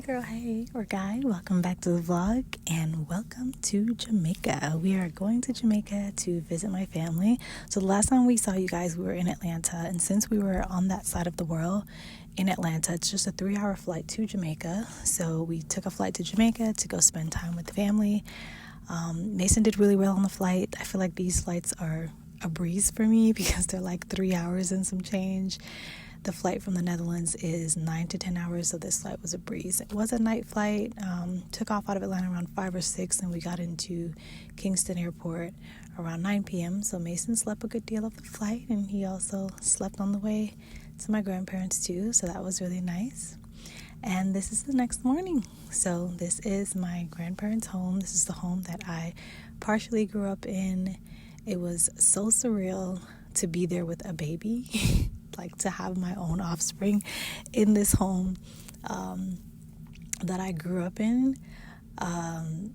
girl, hey, or guy, welcome back to the vlog and welcome to Jamaica. We are going to Jamaica to visit my family. So the last time we saw you guys, we were in Atlanta, and since we were on that side of the world in Atlanta, it's just a 3-hour flight to Jamaica. So we took a flight to Jamaica to go spend time with the family. Mason did really well on the flight. I feel like these flights are a breeze for me because they're like 3 hours and some change. The flight from the Netherlands is 9 to 10 hours, so this flight was a breeze. It was a night flight. Took off out of Atlanta around 5 or 6, and we got into Kingston Airport around 9 p.m. So Mason slept a good deal of the flight, and he also slept on the way to my grandparents too, so that was really nice. And this is the next morning. So this is my grandparents' home. This is the home that I partially grew up in. It was so surreal to be there with a baby. Like to have my own offspring in this home that I grew up in. I've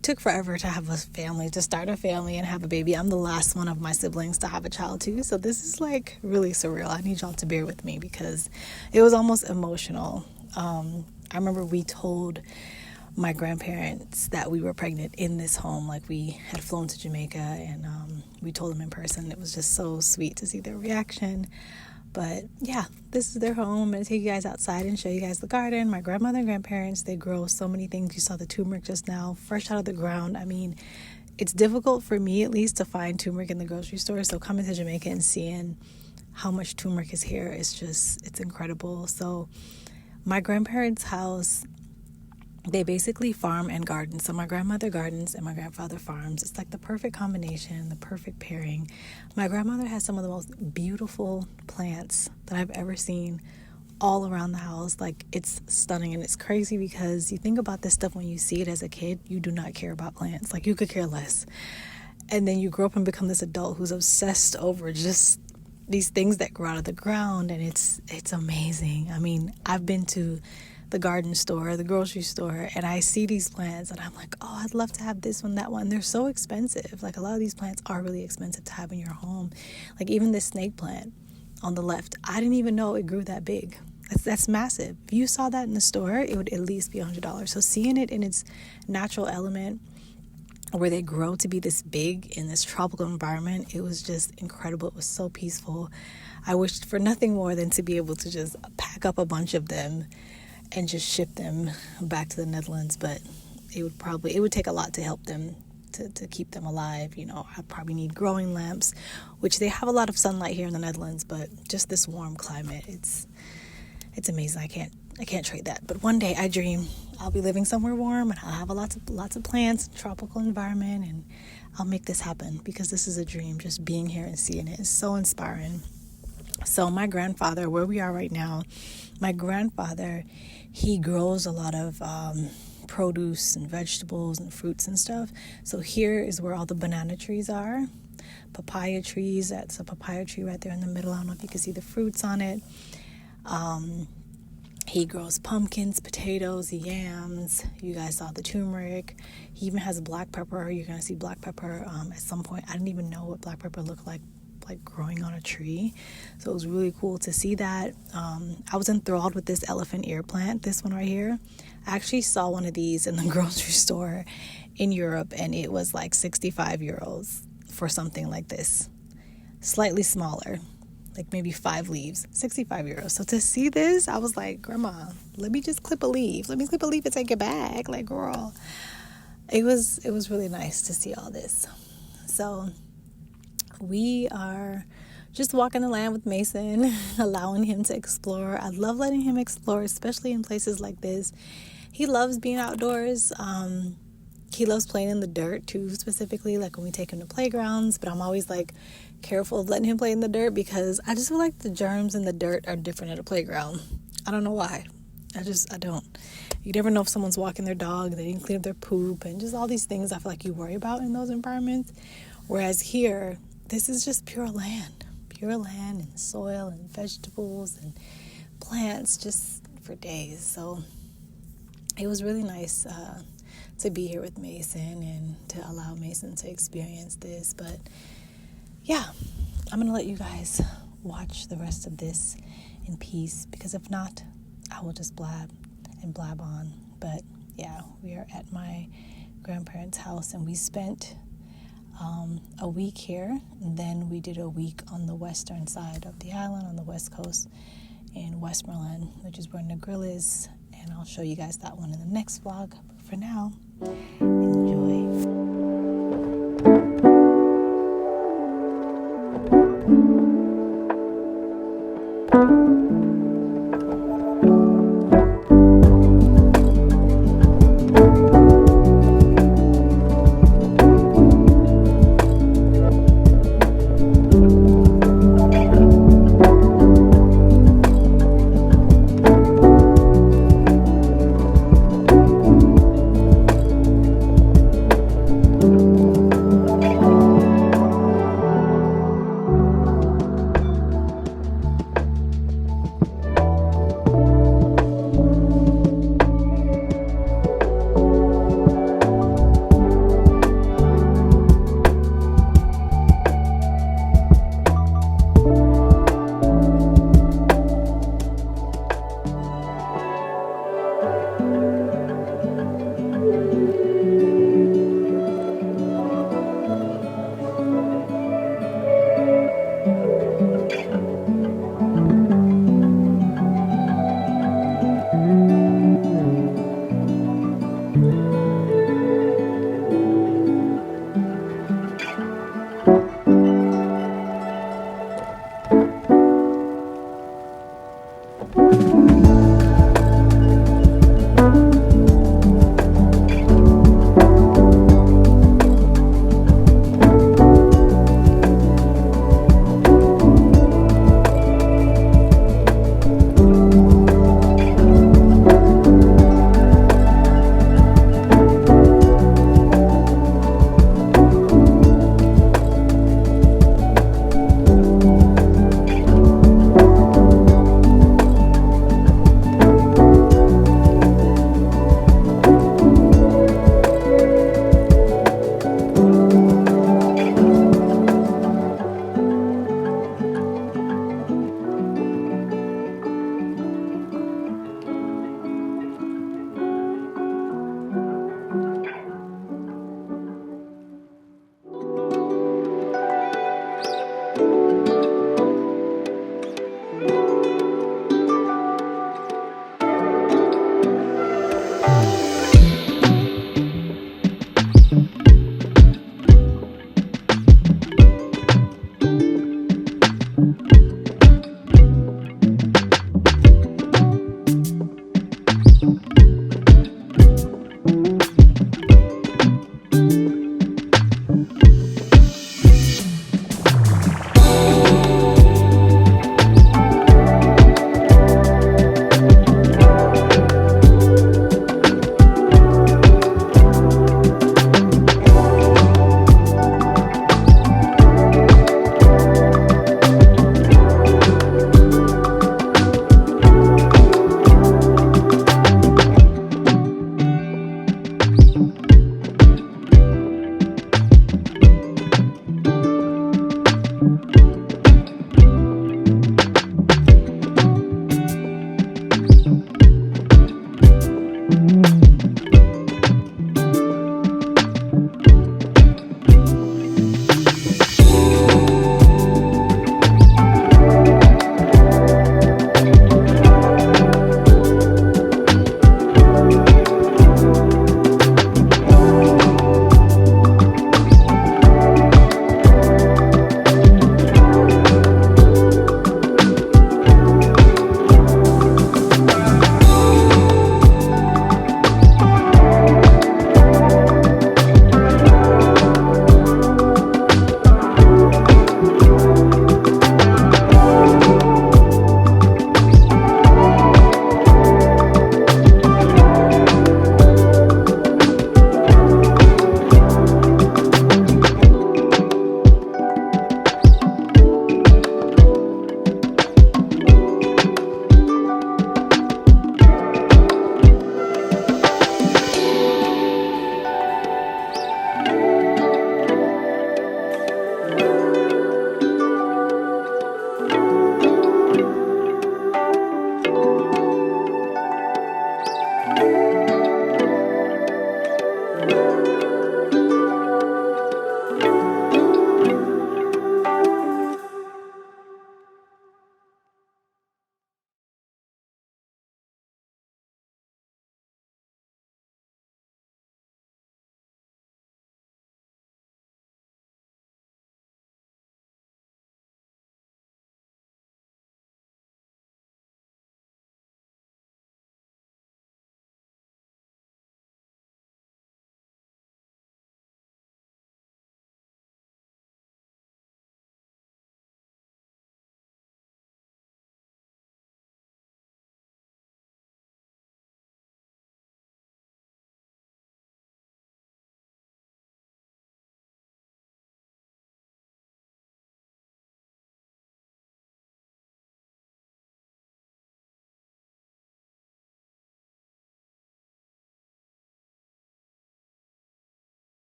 took forever to have a family, to start a family and have a baby. I'm the last one of my siblings to have a child too, so this is like really surreal. I need y'all to bear with me because it was almost emotional. I remember we told my grandparents that we were pregnant in this home. Like we had flown to Jamaica and we told them in person. It was just so sweet to see their reaction. But yeah, this is their home. I'm going to take you guys outside and show you guys the garden. My grandmother and grandparents, they grow so many things. You saw the turmeric just now, fresh out of the ground. I mean, it's difficult for me at least to find turmeric in the grocery store. So coming to Jamaica and seeing how much turmeric is here is just, it's incredible. So my grandparents' house, they basically farm and garden. So my grandmother gardens and my grandfather farms. It's like the perfect combination, the perfect pairing. My grandmother has some of the most beautiful plants that I've ever seen all around the house. Like it's stunning, and it's crazy because you think about this stuff when you see it as a kid, you do not care about plants. Like you could care less. And then you grow up and become this adult who's obsessed over just these things that grow out of the ground, and it's amazing. I mean, I've been to the garden store, the grocery store, and I see these plants and I'm like, oh, I'd love to have this one, that one. They're so expensive. Like a lot of these plants are really expensive to have in your home. Like even this snake plant on the left, I didn't even know it grew that big. That's massive. If you saw that in the store, it would at least be $100. So seeing it in its natural element where they grow to be this big in this tropical environment, it was just incredible. It was so peaceful. I wished for nothing more than to be able to just pack up a bunch of them and just ship them back to the Netherlands, but it would take a lot to help them, to keep them alive. You know, I'd probably need growing lamps, which they have a lot of sunlight here in the Netherlands, but just this warm climate, it's amazing. I can't trade that. But one day I dream I'll be living somewhere warm and I'll have lots of plants, tropical environment, and I'll make this happen because this is a dream. Just being here and seeing it is so inspiring. So my grandfather, where we are right now, my grandfather, he grows a lot of produce and vegetables and fruits and stuff. So here is where all the banana trees are. Papaya trees. That's a papaya tree right there in the middle. I don't know if you can see the fruits on it. He grows pumpkins, potatoes, yams. You guys saw the turmeric. He even has black pepper. You're going to see black pepper at some point. I didn't even know what black pepper looked like growing on a tree. So it was really cool to see that. I was enthralled with this elephant ear plant, this one right here. I actually saw one of these in the grocery store in Europe, and it was like 65 euros for something like this. Slightly smaller, like maybe 5 leaves, 65 euros. So to see this, I was like, Grandma, let me just clip a leaf. Let me clip a leaf and take it back. Like, girl, it was really nice to see all this. So we are just walking the land with Mason, allowing him to explore. I love letting him explore, especially in places like this. He loves being outdoors. He loves playing in the dirt too, specifically like when we take him to playgrounds. But I'm always like careful of letting him play in the dirt because I just feel like the germs in the dirt are different at a playground. I don't know why. I don't. You never know if someone's walking their dog, they didn't clean up their poop, and just all these things I feel like you worry about in those environments. Whereas here, this is just pure land and soil and vegetables and plants just for days. So it was really nice to be here with Mason and to allow Mason to experience this. But yeah, I'm going to let you guys watch the rest of this in peace, because if not, I will just blab. and blab on. But yeah, we are at my grandparents' house, and we spent a week here, and then we did a week on the western side of the island, on the west coast, in Westmoreland, which is where Negril is, and I'll show you guys that one in the next vlog. But for now, enjoy.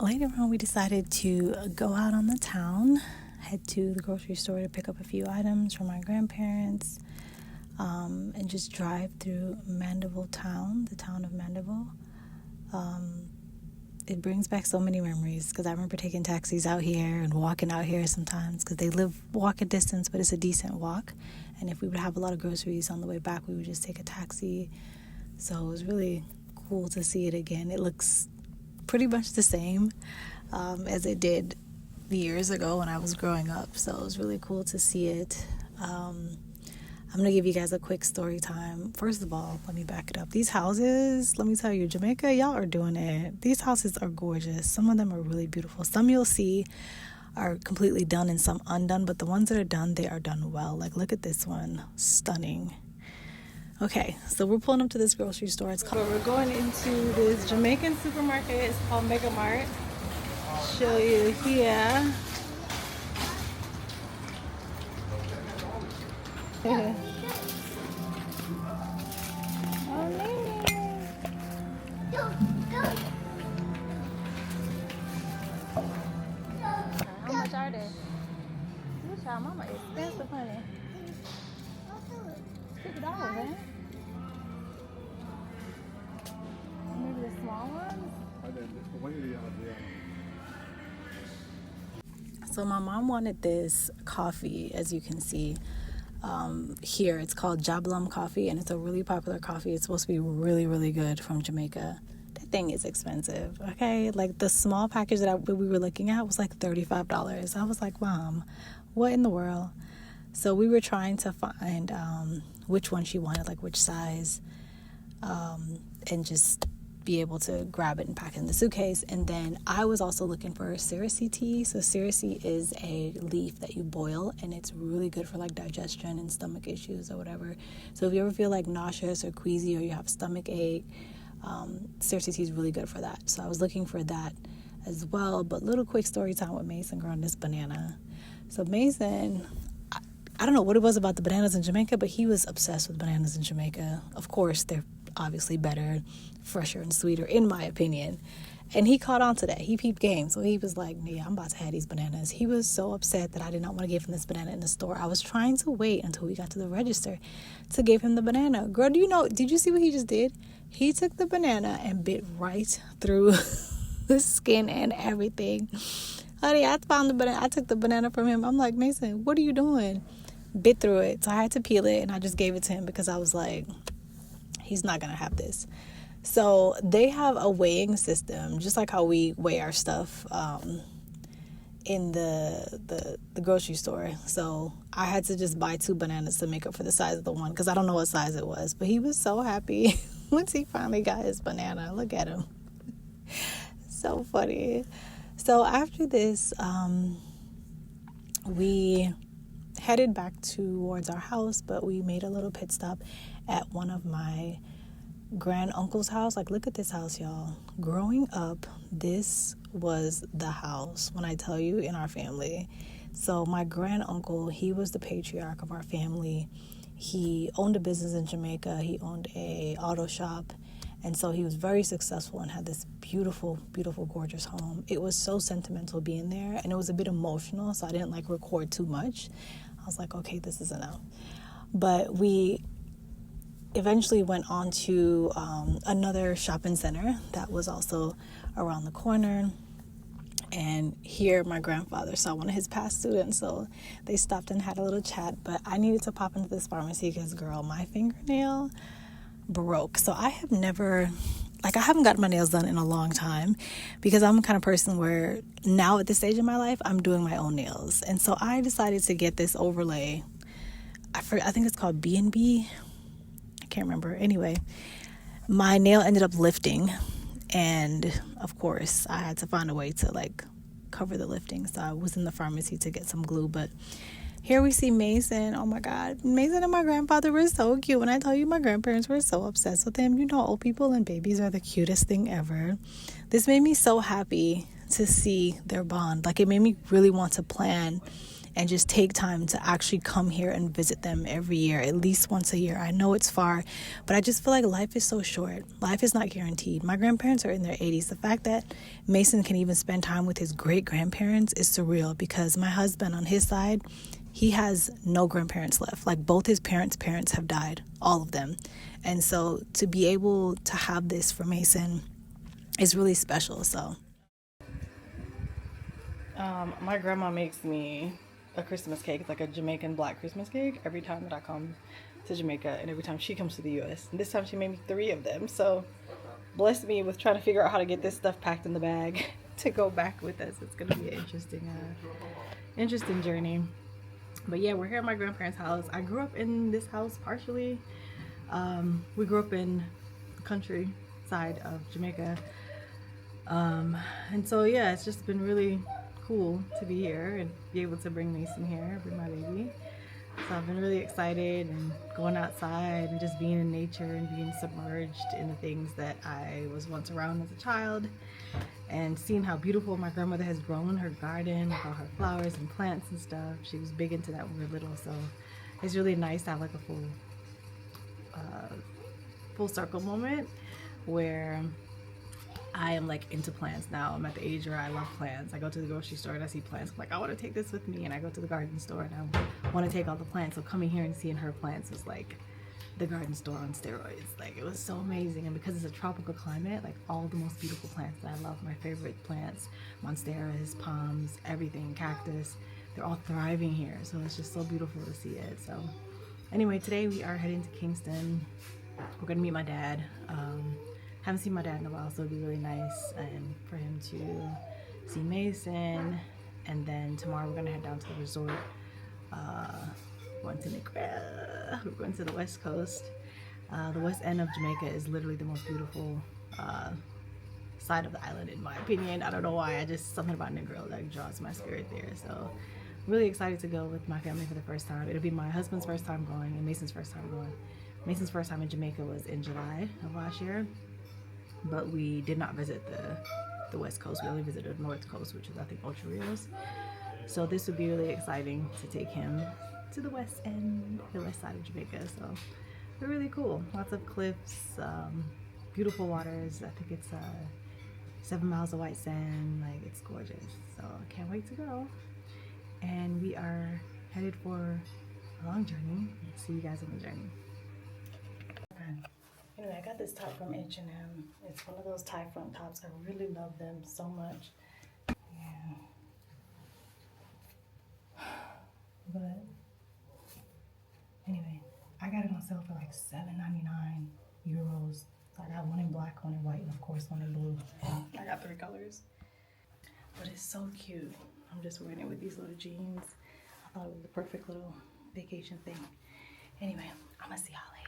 later on, we decided to go out on the town, head to the grocery store to pick up a few items for my grandparents, and just drive through Mandeville town, the town of Mandeville. It brings back so many memories because I remember taking taxis out here and walking out here sometimes because they live walking distance, but it's a decent walk. And if we would have a lot of groceries on the way back, we would just take a taxi. So it was really cool to see it again. It looks pretty much the same as it did years ago when I was growing up. So it was really cool to see it. I'm going to give you guys a quick story time. First of all, let me back it up. These houses, let me tell you, Jamaica, y'all are doing it. These houses are gorgeous. Some of them are really beautiful. Some you'll see are completely done and some undone, but the ones that are done, they are done well. Like, look at this one. Stunning. Okay, so we're pulling up to this grocery store. We're going into this Jamaican supermarket. It's called Mega Mart. Show you here. Oh, how much are they? This child mama is expensive, honey. $50, eh? Maybe the small ones? So my mom wanted this coffee, as you can see. Here it's called Jablum coffee, and it's a really popular coffee. It's supposed to be really, really good from Jamaica. That thing is expensive, okay? Like the small package that we were looking at was like $35. I was like, Mom, what in the world? So we were trying to find which one she wanted, like which size, and just be able to grab it and pack it in the suitcase. And then I was also looking for sericea tea. So sericea is a leaf that you boil, and it's really good for like digestion and stomach issues or whatever. So if you ever feel like nauseous or queasy or you have stomach ache, sericea tea is really good for that. So I was looking for that as well. But little quick story time with Mason growing this banana. So Mason, I don't know what it was about the bananas in Jamaica, but he was obsessed with bananas in Jamaica. Of course, they're obviously better, fresher, and sweeter, in my opinion. And he caught on to that. He peeped game. So he was like, yeah, I'm about to have these bananas. He was so upset that I did not want to give him this banana in the store. I was trying to wait until we got to the register to give him the banana. Girl, did you see what he just did? He took the banana and bit right through the skin and everything. Honey, I found the banana. I took the banana from him. I'm like, Mason, what are you doing? Bit through it. So I had to peel it, and I just gave it to him because I was like, he's not going to have this. So they have a weighing system, just like how we weigh our stuff in the grocery store. So I had to just buy 2 bananas to make up for the size of the one because I don't know what size it was. But he was so happy once he finally got his banana. Look at him. So funny. So after this, we headed back towards our house, but we made a little pit stop at one of my grand uncle's house. Like, look at this house, y'all. Growing up, this was the house, when I tell you, in our family. So my grand uncle, he was the patriarch of our family. He owned a business in Jamaica. He owned a auto shop. And so he was very successful and had this beautiful, beautiful, gorgeous home. It was so sentimental being there, and it was a bit emotional, so I didn't record too much. I was like, okay, this is enough. But we eventually went on to another shopping center that was also around the corner. And here my grandfather saw one of his past students, so they stopped and had a little chat. But I needed to pop into this pharmacy because, girl, my fingernail broke. So I have never, I haven't gotten my nails done in a long time because I'm the kind of person where now at this stage in my life, I'm doing my own nails. And so I decided to get this overlay. I think it's called B&B. I can't remember. Anyway, my nail ended up lifting. And of course, I had to find a way to cover the lifting. So I was in the pharmacy to get some glue. But here we see Mason. Oh my God. Mason and my grandfather were so cute. When I tell you my grandparents were so obsessed with him, old people and babies are the cutest thing ever. This made me so happy to see their bond. It made me really want to plan and just take time to actually come here and visit them every year, at least once a year. I know it's far, but I just feel like life is so short. Life is not guaranteed. My grandparents are in their 80s. The fact that Mason can even spend time with his great-grandparents is surreal, because my husband on his side, he has no grandparents left. Like, both his parents have died, all of them. And so to be able to have this for Mason is really special. So my grandma makes me a Christmas cake. It's like a Jamaican black Christmas cake every time that I come to Jamaica, and every time she comes to the US. And this time she made me 3 of them. So bless me with trying to figure out how to get this stuff packed in the bag to go back with us. It's gonna be an interesting journey. But yeah, we're here at my grandparents' house. I grew up in this house partially. We grew up in the countryside of Jamaica. And so yeah, it's just been really cool to be here and be able to bring Mason here, bring my baby. So I've been really excited, and going outside and just being in nature and being submerged in the things that I was once around as a child, and seeing how beautiful my grandmother has grown her garden with all her flowers and plants and stuff. She was big into that when we were little, so it's really nice to have like a full circle moment where I am like into plants now. I'm at the age where I love plants. I go to the grocery store and I see plants. I'm like, I want to take this with me. And I go to the garden store and I want to take all the plants. So coming here and seeing her plants was like the garden store on steroids. Like, it was so amazing. And because it's a tropical climate, like all the most beautiful plants that I love, my favorite plants, monsteras, palms, everything, cactus, they're all thriving here. So it's just so beautiful to see it. So anyway, today we are heading to Kingston. We're gonna meet my dad. Haven't seen my dad in a while, so it'd be really nice and for him to see Mason. And then tomorrow we're gonna head down to the resort. We're going to the West Coast. The west end of Jamaica is literally the most beautiful side of the island, in my opinion. I don't know why. Something about Negro that draws my spirit there. So I'm really excited to go with my family for the first time. It'll be my husband's first time going and Mason's first time going. Mason's first time in Jamaica was in July of last year, but we did not visit the West Coast. We only visited the North Coast, which is I think Ocho Rios. So this would be really exciting to take him to the west end, the west side of Jamaica. So they're really cool. Lots of cliffs, beautiful waters. I think it's 7 miles of white sand. Like, it's gorgeous. So I can't wait to go. And we are headed for a long journey. See you guys on the journey. Anyway, I got this top from H&M. It's one of those tie front tops. I really love them so much. Yeah. But anyway, I got it on sale for like €7.99. So I got one in black, one in white, and of course one in blue. I got 3 colors. But it's so cute. I'm just wearing it with these little jeans. I thought it was the perfect little vacation thing. Anyway, I'm gonna see y'all later.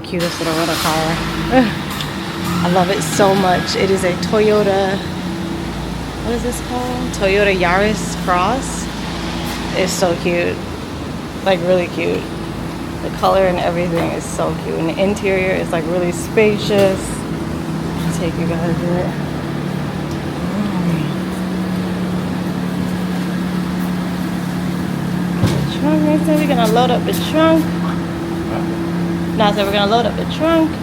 Cutest little rental car. I love it so much. It is a Toyota, what is this called? Toyota Yaris Cross. It's so cute, like really cute. The color and everything is so cute, and the interior is like really spacious. I'll take you guys in it. The trunk, they said we're gonna load up the trunk. Now, so we're gonna load up the trunk. The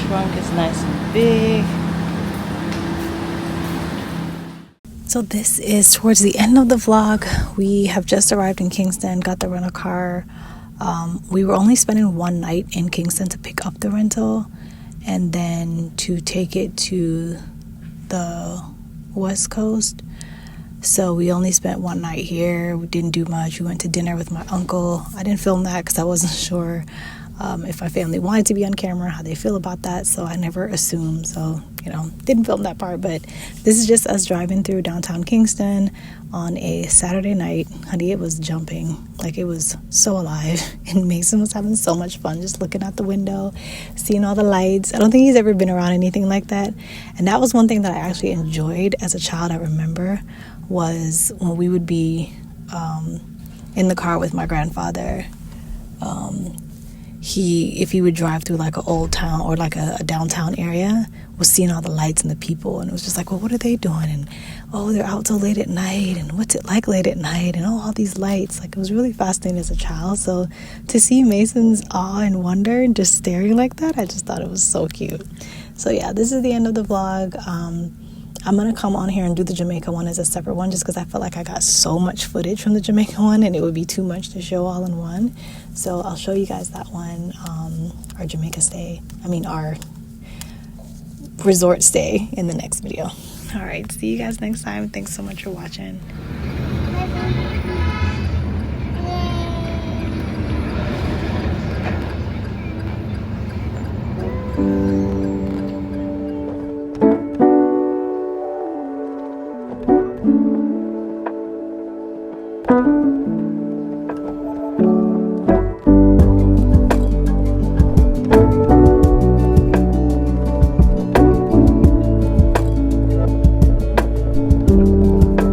trunk is nice and big. So this is towards the end of the vlog. We have just arrived in Kingston, got the rental car. We were only spending one night in Kingston to pick up the rental and then to take it to the West Coast. So we only spent one night here. We didn't do much. We went to dinner with my uncle. I didn't film that because I wasn't sure if my family wanted to be on camera, how they feel about that. So I never assumed. So, didn't film that part. But this is just us driving through downtown Kingston on a Saturday night. Honey, it was jumping. Like, it was so alive. And Mason was having so much fun just looking out the window, seeing all the lights. I don't think he's ever been around anything like that. And that was one thing that I actually enjoyed as a child. I remember was when we would be in the car with my grandfather. If he would drive through like an old town or like a downtown area, was seeing all the lights and the people, and it was just like, well, what are they doing? And they're out till late at night, and what's it like late at night, and all these lights. Like, it was really fascinating as a child. So to see Mason's awe and wonder and just staring like that, I just thought it was so cute. So yeah, this is the end of the vlog. I'm going to come on here and do the Jamaica one as a separate one just because I felt like I got so much footage from the Jamaica one and it would be too much to show all in one. So I'll show you guys that one, our Jamaica stay, our resort stay in the next video. All right, see you guys next time. Thanks so much for watching. Thank you.